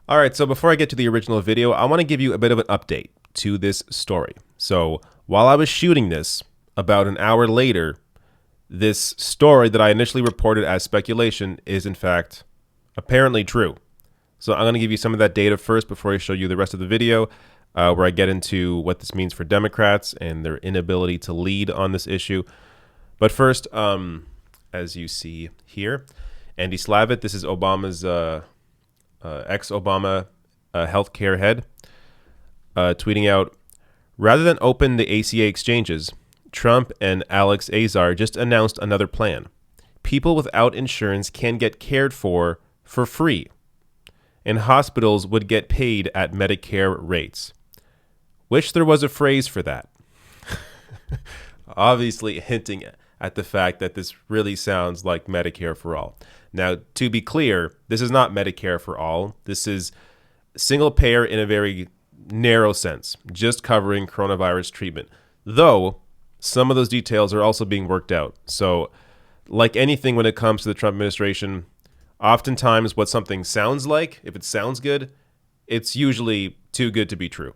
All right, so before I get to the original video, I want to give you a bit of an update to this story. So while I was shooting this, about an hour later, this story that I initially reported as speculation is in fact apparently true. So I'm going to give you some of that data first before I show you the rest of the video, where I get into what this means for Democrats and their inability to lead on this issue. But first, as you see here, Andy Slavitt, this is Obama's ex-Obama healthcare head, tweeting out, rather than open the ACA exchanges, Trump and Alex Azar just announced another plan. People without insurance can get cared for free, and hospitals would get paid at Medicare rates. Wish there was a phrase for that. Obviously hinting at the fact that this really sounds like Medicare for all. Now, to be clear, this is not Medicare for all. This is single payer in a very narrow sense, just covering coronavirus treatment. Though, some of those details are also being worked out. So, like anything when it comes to the Trump administration, oftentimes what something sounds like, if it sounds good, it's usually too good to be true.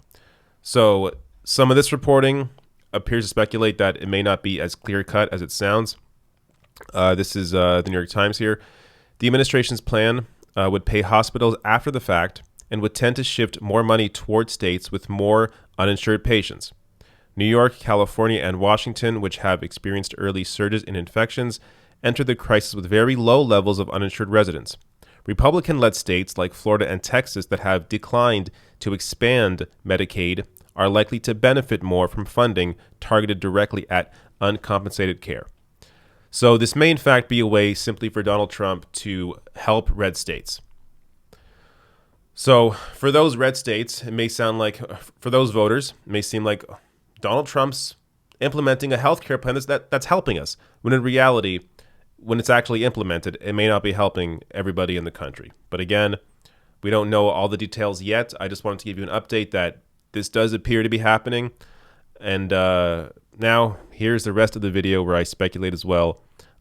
So, some of this reporting appears to speculate that it may not be as clear-cut as it sounds. This is the New York Times here. The administration's plan would pay hospitals after the fact and would tend to shift more money toward states with more uninsured patients. New York, California, and Washington, which have experienced early surges in infections, entered the crisis with very low levels of uninsured residents. Republican-led states like Florida and Texas that have declined to expand Medicaid are likely to benefit more from funding targeted directly at uncompensated care. So this may in fact be a way simply for Donald Trump to help red states. So for those red states, it may sound like, for those voters, it may seem like Donald Trump's implementing a healthcare plan that's helping us, when in reality, when it's actually implemented, it may not be helping everybody in the country. But again, we don't know all the details yet. I just wanted to give you an update that this does appear to be happening. And now here's the rest of the video where I speculate as well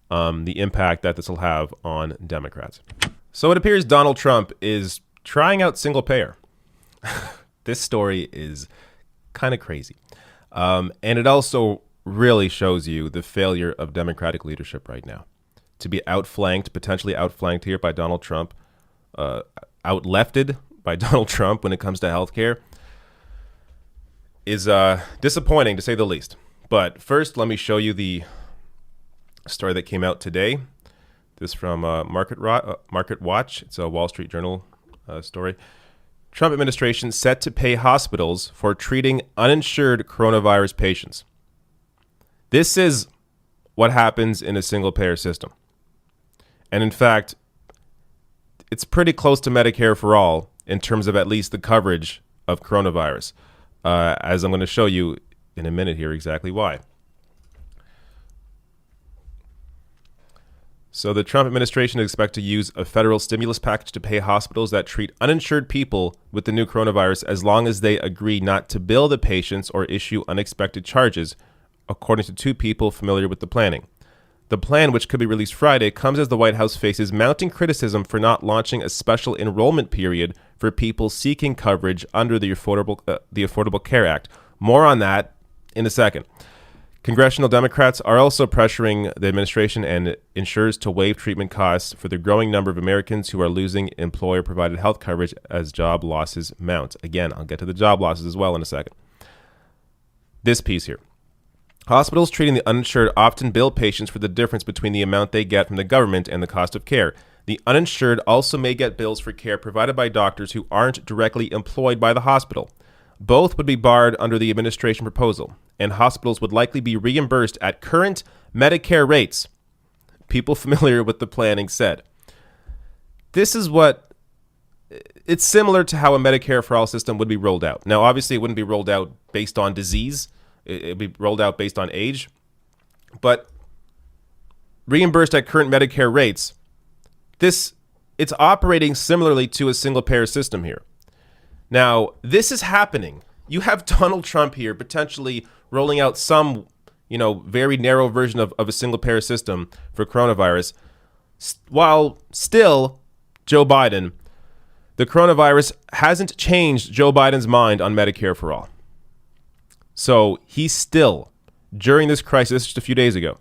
the impact that this will have on Democrats. So it appears Donald Trump is trying out single payer. This story is kind of crazy. And it also really shows you the failure of Democratic leadership right now. To be outflanked, potentially outflanked here by Donald Trump, outlefted by Donald Trump when it comes to healthcare, is disappointing to say the least. But first, let me show you the story that came out today. This from Market Watch. It's a Wall Street Journal story. Trump administration set to pay hospitals for treating uninsured coronavirus patients. This is what happens in a single payer system. And in fact, it's pretty close to Medicare for all in terms of at least the coverage of coronavirus. As I'm going to show you in a minute here exactly why. So the Trump administration expects to use a federal stimulus package to pay hospitals that treat uninsured people with the new coronavirus as long as they agree not to bill the patients or issue unexpected charges, according to two people familiar with the planning. The plan, which could be released Friday, comes as the White House faces mounting criticism for not launching a special enrollment period for people seeking coverage under the Affordable Care Act. More on that in a second. Congressional Democrats are also pressuring the administration and insurers to waive treatment costs for the growing number of Americans who are losing employer-provided health coverage as job losses mount. Again, I'll get to the job losses as well in a second. This piece here. Hospitals treating the uninsured often bill patients for the difference between the amount they get from the government and the cost of care. The uninsured also may get bills for care provided by doctors who aren't directly employed by the hospital. Both would be barred under the administration proposal, and hospitals would likely be reimbursed at current Medicare rates, people familiar with the planning said. This is what, it's similar to how a Medicare for all system would be rolled out. Now, obviously, it wouldn't be rolled out based on disease. It'd be rolled out based on age. But reimbursed at current Medicare rates, it's operating similarly to a single payer system here. Now, this is happening. You have Donald Trump here potentially rolling out some, very narrow version of a single payer system for coronavirus, while still Joe Biden the coronavirus hasn't changed Joe Biden's mind on Medicare for all. So he still, during this crisis, just a few days ago,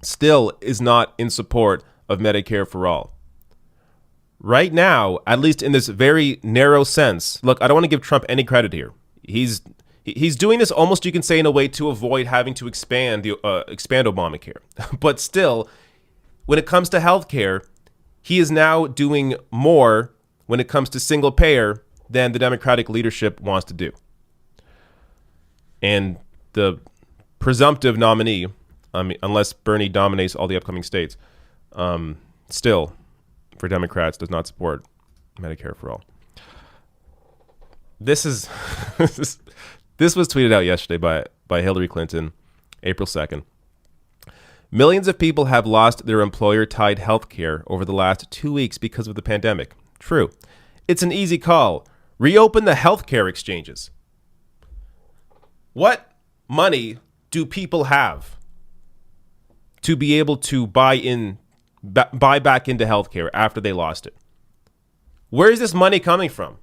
still is not in support of Medicare for all. Right now, at least in this very narrow sense, look, I don't want to give Trump any credit here. He's doing this almost, you can say, in a way to avoid having to expand Obamacare. But still, when it comes to healthcare, he is now doing more when it comes to single payer than the Democratic leadership wants to do. And the presumptive nominee, unless Bernie dominates all the upcoming states, still, for Democrats, does not support Medicare for all. This is this was tweeted out yesterday by Hillary Clinton, April 2nd. Millions of people have lost their employer-tied health care over the last 2 weeks because of the pandemic. True. It's an easy call. Reopen the healthcare exchanges. What money do people have to be able to buy back into healthcare after they lost it? Where is this money coming from?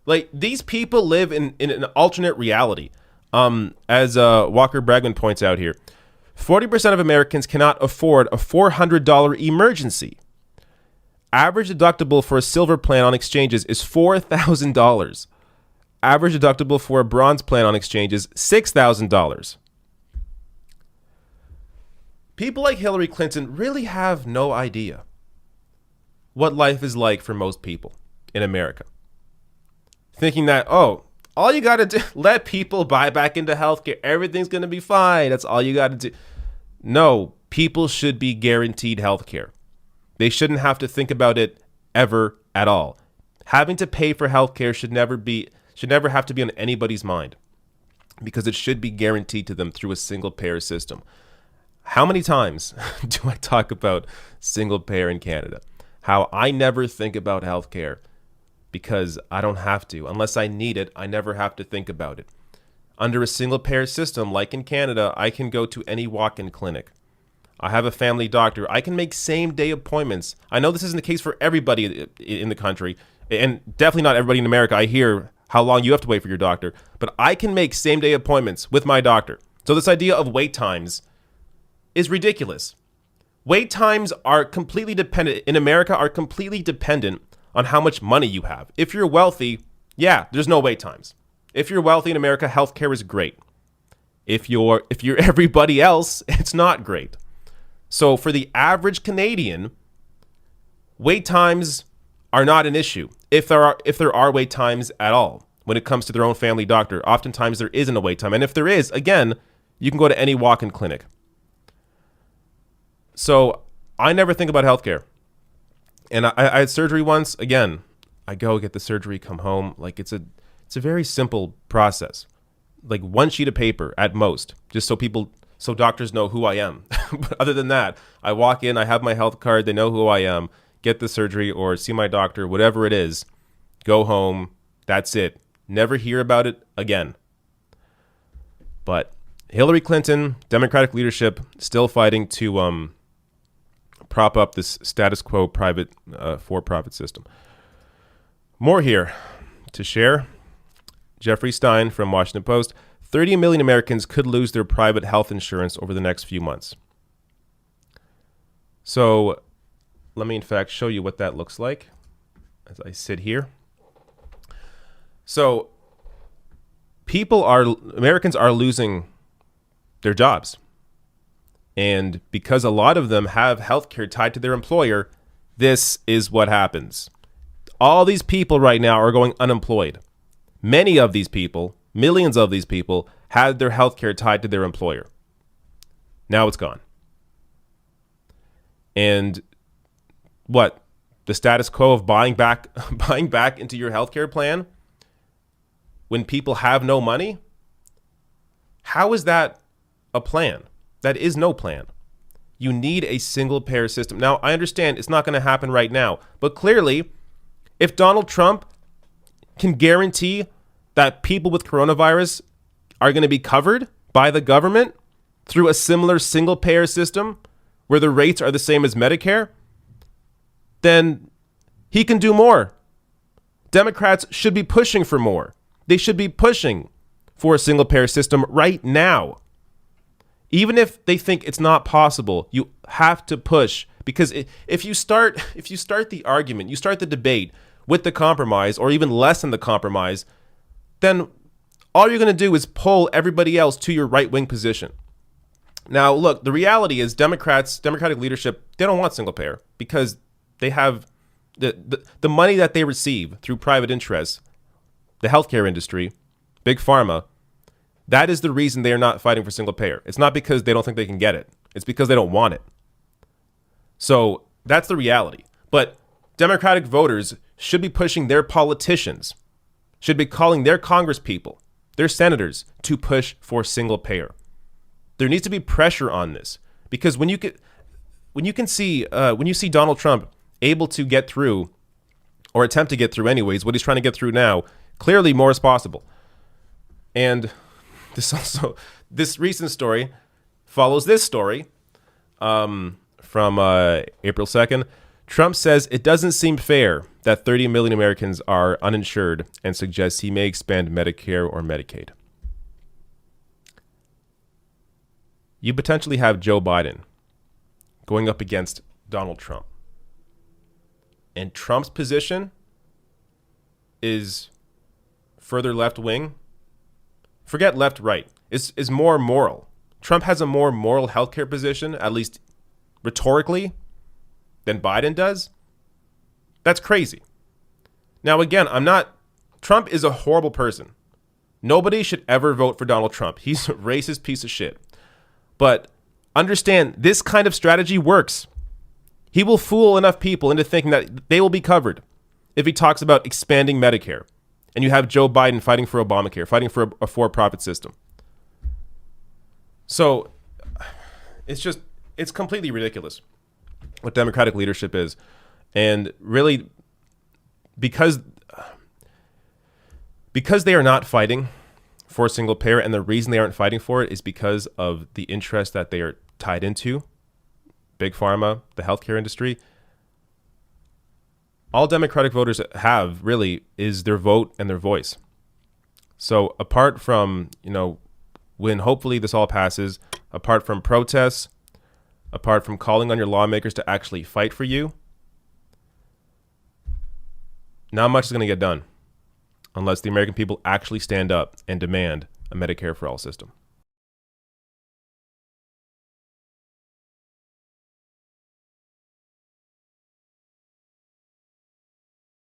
Like, these people live in an alternate reality. As Walker Bragman points out here, 40% of Americans cannot afford a $400 emergency. Average deductible for a silver plan on exchanges is $4,000. Average deductible for a bronze plan on exchanges, $6,000. People like Hillary Clinton really have no idea what life is like for most people in America. Thinking that, oh, all you got to do, let people buy back into healthcare. Everything's going to be fine. That's all you got to do. No, people should be guaranteed healthcare. They shouldn't have to think about it ever at all. Having to pay for healthcare should never have to be on anybody's mind, because it should be guaranteed to them through a single payer system. How many times do I talk about single payer in Canada? How I never think about healthcare because I don't have to. Unless I need it, I never have to think about it. Under a single payer system, like in Canada, I can go to any walk-in clinic. I have a family doctor. I can make same-day appointments. I know this isn't the case for everybody in the country, and definitely not everybody in America. I hear how long you have to wait for your doctor, but I can make same-day appointments with my doctor. So this idea of wait times is ridiculous. Wait times are completely dependent, in America, are completely dependent on how much money you have. If you're wealthy, yeah, there's no wait times. If you're wealthy in America, healthcare is great. If you're everybody else, it's not great. So for the average Canadian, wait times are not an issue. If there are wait times at all when it comes to their own family doctor, oftentimes there isn't a wait time. And if there is, again, you can go to any walk-in clinic. So I never think about healthcare. And I had surgery once. Again, I go get the surgery, come home. Like, it's a very simple process. Like one sheet of paper at most, just so doctors know who I am. But other than that, I walk in, I have my health card, they know who I am, get the surgery or see my doctor, whatever it is, go home, that's it. Never hear about it again. But Hillary Clinton, Democratic leadership, still fighting to prop up this status quo private for-profit system. More here to share. Jeffree Stein from Washington Post. 30 million Americans could lose their private health insurance over the next few months. So let me, in fact, show you what that looks like as I sit here. So Americans are losing their jobs. And because a lot of them have healthcare tied to their employer, this is what happens. All these people right now are going unemployed. Many of these people, millions of these people, had their healthcare tied to their employer. Now it's gone. And what? The status quo of buying back into your healthcare plan when people have no money? How is that a plan? That is no plan. You need a single payer system. Now, I understand it's not going to happen right now, but clearly, if Donald Trump can guarantee that people with coronavirus are going to be covered by the government through a similar single payer system where the rates are the same as Medicare, then he can do more Democrats should be pushing for more. They should be pushing for a single payer system right now. Even if they think it's not possible, you have to push, because if you start the argument, you start the debate with the compromise or even less than the compromise, then all you're going to do is pull everybody else to your right-wing position. Now, look, the reality is Democratic leadership, they don't want single payer because they have the money that they receive through private interests, the healthcare industry, big pharma. That is the reason they are not fighting for single payer. It's not because they don't think they can get it. It's because they don't want it. So that's the reality. But Democratic voters should be pushing their politicians, should be calling their congresspeople, their senators to push for single payer. There needs to be pressure on this, because when you see Donald Trump able to get through, or attempt to get through anyways, what he's trying to get through now, clearly more is possible. And this recent story follows this story from April 2nd. Trump says it doesn't seem fair that 30 million Americans are uninsured and suggests he may expand Medicare or Medicaid. You potentially have Joe Biden going up against Donald Trump. And Trump's position is further left-wing. Forget left-right. Is more moral. Trump has a more moral healthcare position, at least rhetorically, than Biden does. That's crazy. Now, again, Trump is a horrible person. Nobody should ever vote for Donald Trump. He's a racist piece of shit. But understand, this kind of strategy works. He will fool enough people into thinking that they will be covered if he talks about expanding Medicare. And you have Joe Biden fighting for Obamacare, fighting for a for-profit system. So it's completely ridiculous what Democratic leadership is. And really, because they are not fighting for a single payer, and the reason they aren't fighting for it is because of the interest that they are tied into, big pharma, the healthcare industry. All Democratic voters have really is their vote and their voice. So apart from, when hopefully this all passes, apart from protests, apart from calling on your lawmakers to actually fight for you, not much is going to get done unless the American people actually stand up and demand a Medicare for all system.